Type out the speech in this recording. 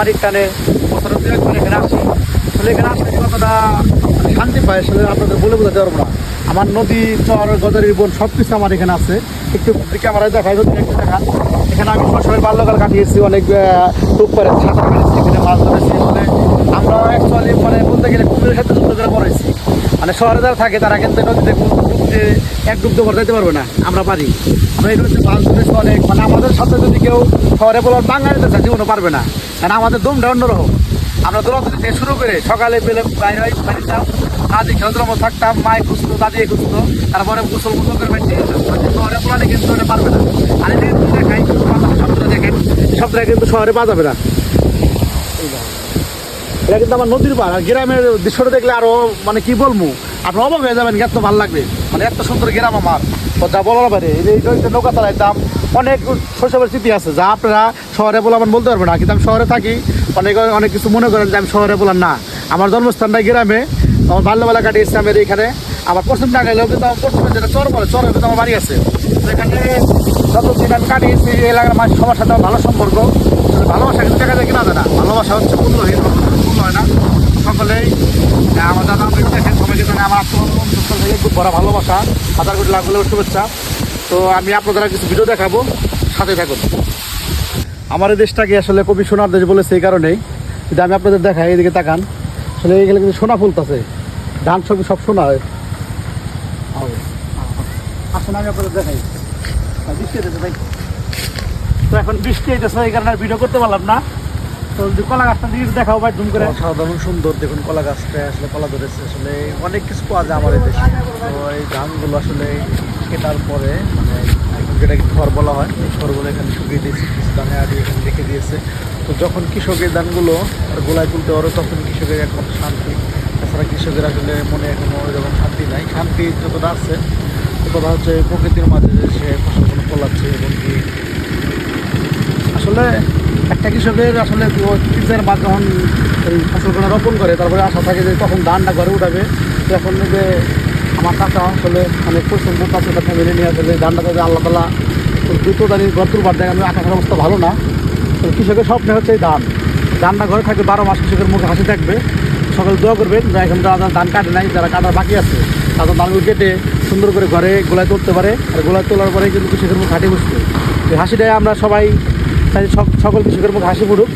গাড়ির টানে বছরের দুই একবার এখানে আসি। আসলে এখানে আসলে কতটা শান্তি পাই আসলে আপনাদের বলে বোঝাতে পারবো না। আমার নদী, চর, গজারির বন সব কিছু আমার এখানে আছে। একটু ক্যামেরায় দেখাই, যদি একটু দেখান। এখানে আমি শৈশবের বাল্যকাল কাটিয়েছি, অনেক টুক করে সাঁতার কাটিয়েছি, এখানে মাছ ধরেছি। মানে আমরা অ্যাকচুয়ালি মানে বলতে গেলে কুমিরের সাথে যুদ্ধ করে পড়েছি। মানে শহরে যারা থাকে তারা কিন্তু নদীতে ডুবতে এক ডুব দিয়ে যাইতে পারবে না, আমরা পারি। আমরা এই নদীতে মাছ ধরেছি অনেক। মানে আমাদের সাথে যদি কেউ শহরে বলার বাঙালিতে চায় জীবনও পারবে না, কারণ আমাদের দমটা অন্যরকম। আমরা দৌড়াদৌড়ি থেকে শুরু করে সকালে পেলে বাইরে বাড়িতাম, দাদি খেলতের মতো থাকতাম, মায়ে খুঁজতো, দাদি খুঁজতো, তারপরে গোসল গোসল করে বাড়িতে শহরে বলালে কিন্তু এটা পারবে না। আর এটা কিন্তু দেখাই শব্দটা দেখেন, শব্দটা কিন্তু শহরে পাওয়া যাবে না। এটা কিন্তু আমার নদীর পার। আর গ্রামের দৃশ্যটা দেখলে আরো মানে কি বলবো, আপনি অবাক হয়ে যাবেন, এত ভালো লাগবে। মানে এত সুন্দর গ্রাম আমার, যা বলার বাইরে। এই নৌকা চালাইতাম, অনেক শৈশবের স্মৃতি আছে যা আপনারা শহরে বলে আমার বলতে পারবো না। কিন্তু আমি শহরে থাকি, অনেক কিছু মনে করেন যে আমি শহরে বলার না। আমার জন্মস্থানটা গ্রামে, আমার বাল্যবেলা কাটিয়েছি আমি এখানে। আমার পশ্চিম টাঙ্গাইলেও কিন্তু আমার পশ্চিমে যেটা চর বলে, চরের কিন্তু আমার বাড়ি আছে। সেখানে যতদিন আমি কাটিয়েছি এই এলাকার মানুষ সবার সাথে আমার ভালো সম্পর্ক। ভালোবাসা কিন্তু দেখা যায় কিনা যায় না, ভালোবাসা হচ্ছে মূল্যহীন, মূল্য হয় না। সকলেই আমার দাদা আমাকে দেখেন, সবাইকে জানে আমার আত্মস্থল থেকে খুব বড় ভালোবাসা, হাজার কোটি লাখ হলেও শুভেচ্ছা। তো আমি আপনাদের কিছু ভিডিও দেখাবো, সাথে থাকুন। আমার এই দেশটাকে আসলে কবি সোনার দেশ বলেছে এই কারণেই। যদি আমি আপনাদের দেখাই, এদিকে তাকান, আসলে এইগুলো কিন্তু সোনা ফুলতেছে, ধান সব সোনা হয়। আসলে আমি আপনাদের দেখাই, বৃষ্টি হইতেছে ভাই। তো এখন বৃষ্টি হইতেছে, এই কারণে ভিডিও করতে পারলাম না। তো যদি কলা গাছটা দিয়ে দেখাও ভাই, জুম করে। সাধারণ সুন্দর দেখুন কলা গাছটা, আসলে কলা ধরেছে। আসলে অনেক কিছু পাওয়া যায় আমার এই দেশে। তো এই ধানগুলো আসলে কেটার পরে মানে যেটাকে খড় বলা হয়, এই খড়গুলো এখানে শুকিয়ে দিয়েছে, কিছু দানে আদি এখানে রেখে দিয়েছে। তো যখন কৃষকের ধানগুলো গোলায় তুলতে পারে তখন কৃষকের একমাত্র শান্তি। তাছাড়া কৃষকের আসলে মনে এখনো ওইরকম শান্তি নাই। শান্তি যতটা আছে ততটা হচ্ছে প্রকৃতির মাঝে যে সে ফসলগুলো ফলাচ্ছে। এবং কি আসলে একটা কৃষকের আসলে কৃষকের মা যখন এই ফসলগুলো রোপণ করে, তারপরে আশা থাকে যে তখন ধানটা ঘরে উঠাবে। তো এখন যে আমার কাকা আসলে অনেক পরিশ্রম করতে আছে, ফ্যামিলি নিয়ে আসলে ধানটা যদি আল্লাহ তালা দ্রুত দাঁড়িয়ে ঘর তুলবার দেয়। আমি আকাশের অবস্থা ভালো না, তো কৃষকের স্বপ্নে হচ্ছে এই ধানটা ঘরে থাকবে 12 মাস, কৃষকের মুখে হাসি থাকবে। সকালে দোয়া করবেন যা এখন যারা ধান কাটে নাই, যারা কাটার বাকি আছে, তাদের ধানগুলো কেটে সুন্দর করে ঘরে গোলায় তুলতে পারে। আর গোলায় তোলার পরে কিন্তু কৃষকের মুখ হাঁটি বসবে। এই হাসিটাই আমরা সবাই চাই, সকল কৃষকের মুখ হাসি ফুটুক।